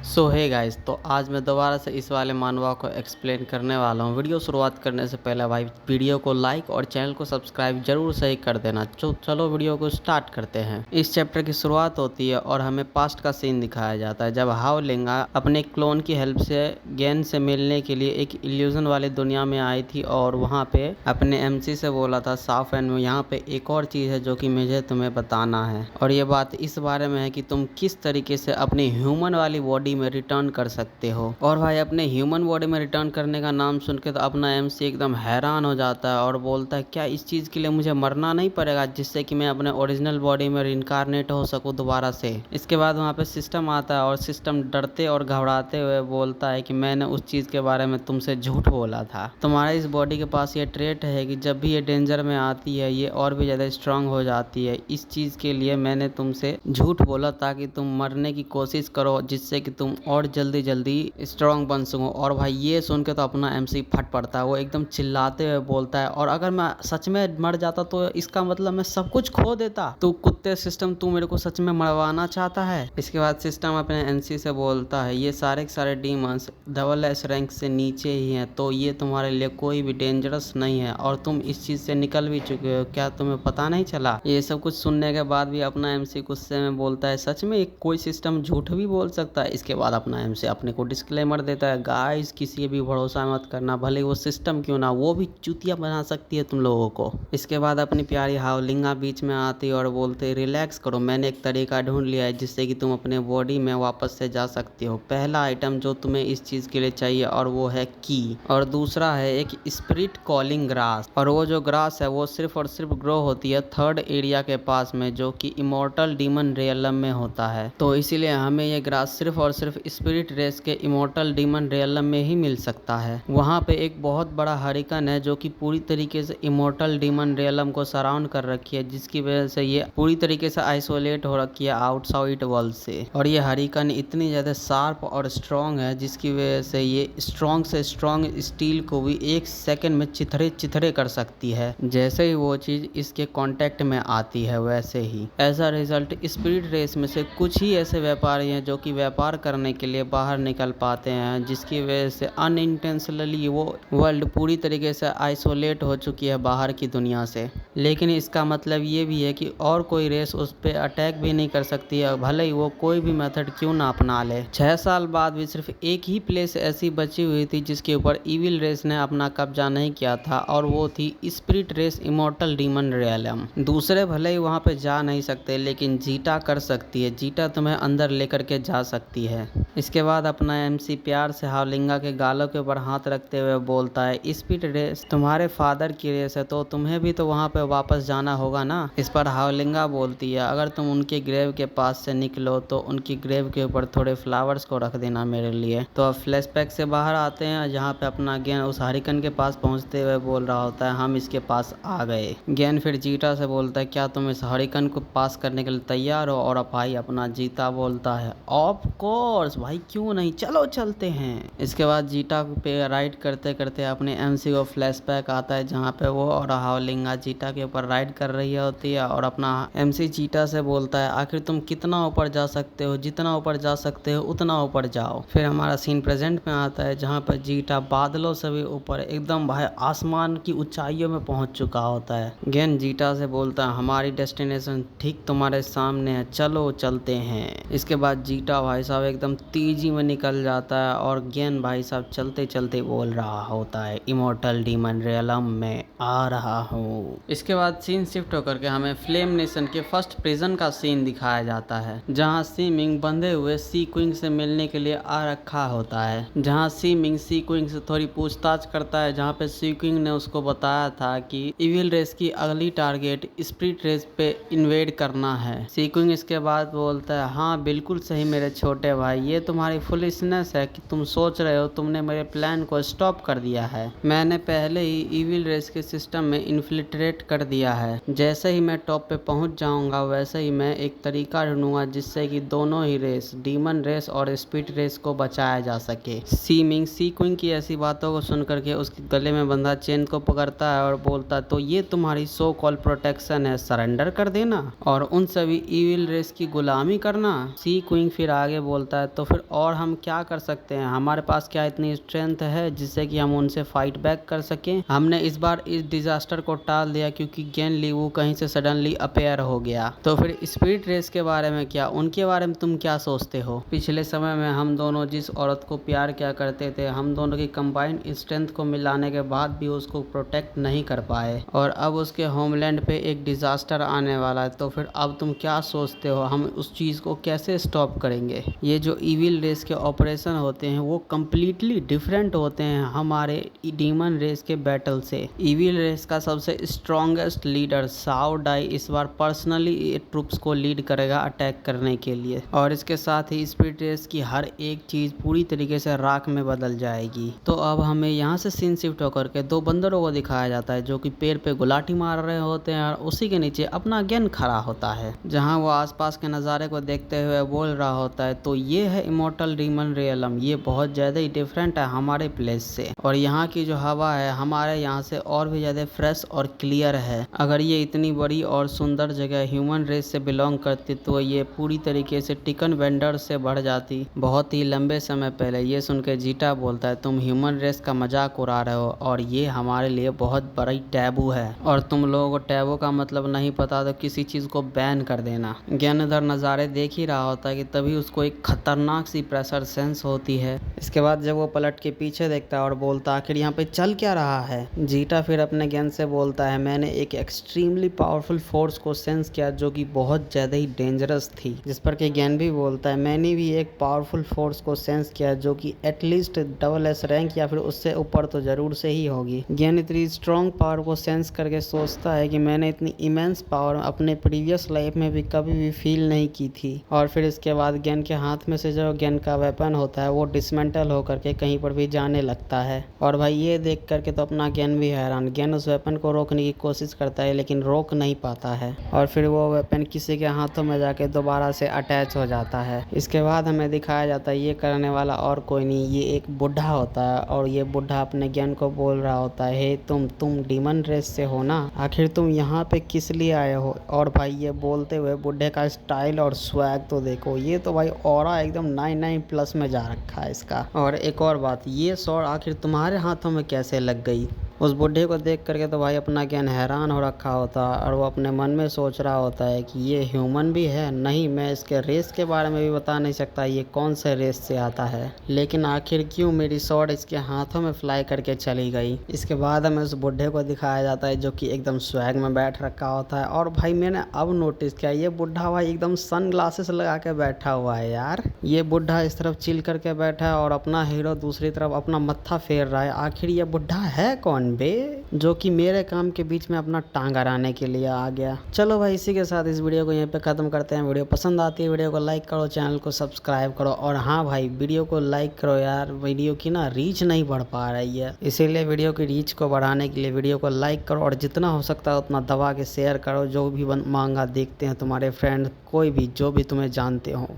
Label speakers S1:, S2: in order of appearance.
S1: सो hey guys, तो आज मैं दोबारा से इस वाले मानवा को एक्सप्लेन करने वाला हूँ। वीडियो शुरुआत करने से पहले भाई वीडियो को लाइक और चैनल को सब्सक्राइब जरूर से ही कर देना। चलो वीडियो को स्टार्ट करते हैं। इस चैप्टर की शुरुआत होती है और हमें पास्ट का सीन दिखाया जाता है जब हाओ लिंगा अपने क्लोन की हेल्प से गेन से मिलने के लिए एक इल्यूजन वाली दुनिया में आई थी और वहाँ पे अपने एमसी से बोला था साफ एंड में यहाँ पे एक और चीज़ है जो कि मुझे तुम्हें बताना है, और ये बात इस बारे में है कि तुम किस तरीके से अपनी ह्यूमन वाली बॉडी में रिटर्न कर सकते हो। और भाई अपने ह्यूमन बॉडी में रिटर्न करने का नाम सुन के तो अपना एमसी एकदम हैरान हो जाता है और बोलता है क्या इस चीज़ के लिए मुझे मरना नहीं पड़ेगा जिससे कि मैं अपने ओरिजिनल बॉडी में रिनकारनेट हो सकूं दोबारा से। इसके बाद वहाँ पे सिस्टम आता है और सिस्टम डरते और घबराते हुए बोलता है कि मैंने उस चीज़ के बारे में तुमसे झूठ बोला था। तुम्हारे इस बॉडी के पास ये ट्रेट है कि जब भी ये डेंजर में आती है ये और भी ज़्यादा स्ट्रांग हो जाती है। इस चीज़ के लिए मैंने तुमसे झूठ बोला ताकि तुम मरने की कोशिश करो जिससे कि तुम और जल्दी जल्दी स्ट्रांग बन सको। और भाई ये सुन के तो अपना एमसी फट पड़ता है, वो एकदम चिल्लाते हुए बोलता है और अगर मैं सच में मर जाता तो इसका मतलब मैं सब कुछ खो देता। तू कुत्ते सिस्टम, तू मेरे को सच में मरवाना चाहता है। इसके बाद सिस्टम अपने एमसी से बोलता है ये सारे के सारे डीमंस डबल एस रैंक से नीचे ही हैं, तो ये तुम्हारे लिए कोई भी डेंजरस नहीं है और तुम इस चीज़ से निकल भी चुके हो, क्या तुम्हें पता नहीं चला। ये सब कुछ सुनने के बाद भी अपना एमसी गुस्से में बोलता है सच में कोई सिस्टम झूठ भी बोल सकता है। इसके बाद अपना एमसी अपने को डिस्क्लेमर देता है गाइस किसी पे भी भरोसा मत करना, भले वो सिस्टम क्यों ना, वो भी चूतिया बना सकती है तुम लोगों को। इसके बाद अपनी प्यारी हावलिंगा बीच में आती और बोलते रिलैक्स करो, मैंने एक तरीका ढूंढ लिया है जिससे कि तुम अपने बॉडी में वापस से जा सकती हो। पहला आइटम जो तुम्हें इस चीज़ के लिए चाहिए और वो है की, और दूसरा है एक स्पिरिट कॉलिंग ग्रास, और वो जो ग्रास है वो सिर्फ और सिर्फ ग्रो होती है थर्ड एरिया के पास में जो कि इमोर्टल डीमन रियलम में होता है। तो इसीलिए हमें ये ग्रास सिर्फ और सिर्फ स्पिरिट रेस के इमोर्टल डीमन रियलम में ही मिल सकता है। वहाँ पे एक बहुत बड़ा हरिकन है जो कि पूरी तरीके से इमोर्टल डीमन रियलम को सराउंड कर रखी है, जिसकी वजह से ये पूरी तरीके से आइसोलेट हो रखी है आउटसाइड वर्ल्ड से। और ये हरिकन इतनी ज़्यादा शार्प और स्ट्रॉन्ग है जिसकी वजह से ये स्ट्रॉन्ग से स्ट्रॉन्ग स्टील को भी एक सेकंड में चिथड़े चिथड़े कर सकती है जैसे ही वो चीज़ इसके कांटेक्ट में आती है वैसे ही। As a result spirit race में से कुछ ही ऐसे व्यापारी हैं जो कि व्यापार करने के लिए बाहर निकल पाते हैं, जिसकी वजह से अनइंटेंशनली वो वर्ल्ड पूरी तरीके से आइसोलेट हो चुकी है बाहर की दुनिया से। लेकिन इसका मतलब ये भी है कि और कोई रेस उस पर अटैक भी नहीं कर सकती है, भले ही वो कोई भी मेथड क्यों ना अपना ले। 6 साल बाद भी सिर्फ एक ही प्लेस ऐसी बची हुई थी जिसके ऊपर इविल रेस ने अपना कब्जा नहीं किया था, और वो थी spirit race immortal demon realm. दूसरे भले ही वहाँ पे जा नहीं सकते लेकिन जीटा कर सकती है, जीटा तुम्हें अंदर लेकर के जा सकती है। इसके बाद अपना एमसी प्यार से हावलिंगा के गालों के ऊपर हाथ रखते हुए बोलता है स्पिरिट रेस तुम्हारे फादर की रेस है तो तुम्हें भी तो वहाँ पे वापस जाना होगा ना। इस पर हावलिंगा बोलती है अगर तुम उनके ग्रेव के पास से निकलो तो उनकी ग्रेव के ऊपर थोड़े फ्लावर्स को रख देना मेरे लिए। तो अब फ्लैशबैक से बाहर आते हैं जहाँ पे अपना गेन उस हरिकन के पास पहुँचते हुए बोल रहा होता है हम इसके पास आ गए। गेन फिर जीटा से बोलता है क्या तुम इस हरिकन को पास करने के लिए तैयार हो, और भाई अपना जीता बोलता है ऑफ कोर्स भाई क्यों नहीं, चलो चलते हैं। इसके बाद जीटा पे राइड करते करते अपने एमसी को फ्लैशबैक आता है जहाँ पे वो और हावलिंगा जीटा के ऊपर राइड कर रही होती है, और अपना एमसी जीटा से बोलता है आखिर तुम कितना ऊपर जा सकते हो, जितना ऊपर जा सकते हो उतना ऊपर जाओ। फिर हमारा सीन प्रेजेंट में आता है जहाँ पर जीटा बादलों से भी ऊपर एकदम भाई आसमान की ऊंचाइयों में पहुंच चुका होता है। गेन जीटा से बोलता है हमारी डेस्टिनेशन ठीक तुम्हारे सामने है, चलो चलते हैं। इसके बाद जीटा भाई साहब एकदम तेजी में निकल जाता है और गेन भाई साहब चलते चलते बोल रहा होता है इमोर्टल डीमन रियलम में आ रहा हूँ। इसके बाद सीन शिफ्ट होकर के हमें फ्लेम नेशन के फर्स्ट प्रिजन का सीन दिखाया जाता है जहाँ सी मिंग बंधे हुए सी क्विंग से मिलने के लिए आ रखा होता है, जहाँ सी मिंग सी क्विंग से थोड़ी पूछताछ करता है, जहाँ पे सी क्विंग ने उसको बताया था कि इविल रेस की अगली टारगेट स्पिरिट रेस पे इन्वेड करना है। सी क्विंग इसके बाद बोलता है हाँ बिल्कुल सही मेरे छोटे भाई, ये तुम्हारी फुलिशनेस है कि तुम सोच रहे हो तुमने मेरे प्लान को स्टॉप कर दिया है। मैंने पहले ही इविल रेस के सिस्टम में इन्फिल्ट्रेट कर दिया है, जैसे ही मैं टॉप पे पहुंच जाऊंगा वैसे ही मैं एक तरीका ढूंढूंगा जिससे कि दोनों ही रेस डीमन रेस और स्पिरिट रेस को बचाया जा सके। सी मिंग सी क्विंग की ऐसी बातों को सुन करके उसके गले में बंधा चेन को पकड़ता है और बोलता तो ये तुम्हारी सो कॉल प्रोटेक्शन है, सरेंडर कर देना और उन सभी इविल रेस की गुलामी करना। सी क्विंग फिर आगे बोलता जाता है तो फिर और हम क्या कर सकते हैं? हमारे पास क्या इतनी स्ट्रेंथ है जिससे कि हम उनसे फाइट बैक कर सकें? हमने इस बार इस डिजास्टर को टाल दिया क्योंकि गेन लीवू कहीं से सडनली अपेयर हो गया। तो फिर स्पीड रेस के बारे में क्या, उनके बारे में तुम क्या सोचते हो? पिछले समय में हम दोनों जिस औरत को प्यार किया करते थे, हम दोनों की कंबाइंड स्ट्रेंथ को मिलाने के बाद भी उसको प्रोटेक्ट नहीं कर पाए और अब उसके होमलैंड पे एक डिजास्टर आने वाला है। तो फिर अब तुम क्या सोचते हो, हम उस चीज को कैसे स्टॉप करेंगे? ये जो इविल रेस के ऑपरेशन होते हैं वो कम्प्लीटली डिफरेंट होते हैं हमारे डीमन रेस के बैटल से। इविल रेस का सबसे स्ट्रॉन्गेस्ट लीडर साओ डाई इस बार पर्सनली ट्रुप्स को लीड करेगा अटैक करने के लिए और इसके साथ ही स्पीड रेस की हर एक चीज पूरी तरीके से राख में बदल जाएगी। तो अब हमें यहाँ से सीन शिफ्ट होकर के दो बंदरों को दिखाया जाता है जो कि पेड़ पे गुलाटी मार रहे होते हैं और उसी के नीचे अपना गेन खड़ा होता है जहाँ वो आसपास के नज़ारे को देखते हुए बोल रहा होता है, तो ये है इमोर्टल डीमन रियलम, ये बहुत ज़्यादा ही डिफरेंट है हमारे प्लेस से और यहाँ की जो हवा है हमारे यहाँ से और भी ज़्यादा फ्रेश और क्लियर है। अगर ये इतनी बड़ी और सुंदर जगह ह्यूमन रेस से बिलोंग करती तो ये पूरी तरीके से टिकन वेंडर से बढ़ जाती बहुत ही लंबे समय पहले। ये सुन के जीटा बोलता है, तुम ह्यूमन रेस का मजाक उड़ा रहे हो और ये हमारे लिए बहुत बड़ी टैबू है और तुम लोगों को टैबू का मतलब नहीं पता तो किसी चीज़ को बैन कर देना। ज्ञान इधर नज़ारे देख ही रहा होता है कि तभी उसको एक खतरनाक सी प्रेशर सेंस होती है। इसके बाद जब वो पलट के पीछे देखता है और बोलता है आखिर यहाँ पे चल क्या रहा है। जीटा फिर अपने ज्ञान से बोलता है, मैंने एक एक्सट्रीमली पावरफुल फोर्स को सेंस किया जो कि बहुत ज़्यादा ही डेंजरस थी। जिस पर कि ज्ञान भी बोलता है, मैंने भी एक पावरफुल फोर्स को सेंस किया जो कि एटलीस्ट डबल एस रैंक या फिर उससे ऊपर तो जरूर से ही होगी। ज्ञान इतनी स्ट्रॉन्ग पावर को सेंस करके सोचता है कि मैंने इतनी इमेंस पावर अपने प्रीवियस लाइफ में भी कभी भी फील नहीं की थी। और फिर इसके बाद ज्ञान के हाथ में से जो ज्ञान का वेपन होता है वो डिसमेंटल होकर के कहीं पर भी जाने लगता है और भाई ये देख करके तो अपना ज्ञान भी हैरान। ज्ञान उस वेपन को रोकने की कोशिश करता है लेकिन रोक नहीं पाता है और फिर वो वेपन किसी के हाथों में जाके दोबारा से अटैच हो जाता है। इसके बाद हमें दिखाया जाता है ये करने वाला और कोई नहीं, ये एक बुढ़ा होता है और ये बुढ़ा अपने ज्ञान को बोल रहा होता है, हे तुम डीमन रेस से हो ना, आखिर तुम यहाँ पे किस लिए आए हो? और भाई ये बोलते हुए बुढ़े का स्टाइल और स्वैग तो देखो, ये तो भाई ऑरा एकदम 99+ में जा रखा है इसका। और एक और बात, ये स्वॉर्ड आखिर तुम्हारे हाथों में कैसे लग गई? उस बुढ़े को देख करके तो भाई अपना ज्ञान हैरान हो रखा होता है और वो अपने मन में सोच रहा होता है कि ये ह्यूमन भी है, नहीं मैं इसके रेस के बारे में भी बता नहीं सकता ये कौन से रेस से आता है, लेकिन आखिर क्यों मेरी स्वॉर्ड इसके हाथों में फ्लाई करके चली गई। इसके बाद हमें उस बुढ़े को दिखाया जाता है जो कि एकदम स्वैग में बैठ रखा होता है और भाई मैंने अब नोटिस किया ये बुढ़ा भाई एकदम सन ग्लासेस लगा के बैठा हुआ है यार। ये बुढ़ा इस तरफ चिल करके बैठा है और अपना हीरो दूसरी तरफ अपना मत्था फेर रहा है। आखिर ये बुढ़ा है कौन बे जो कि मेरे काम के बीच में अपना टांग अड़ाने के लिए आ गया। चलो भाई इसी के साथ इस वीडियो को यहीं पे खत्म करते हैं। वीडियो पसंद आती है वीडियो को लाइक करो, चैनल को सब्सक्राइब करो और हाँ भाई वीडियो को लाइक करो यार, वीडियो की ना रीच नहीं बढ़ पा रही है, इसीलिए वीडियो की रीच को बढ़ाने के लिए वीडियो को लाइक करो और जितना हो सकता है उतना दबा के शेयर करो। जो भी मांगा देखते हैं तुम्हारे फ्रेंड कोई भी जो भी तुम्हें जानते हो।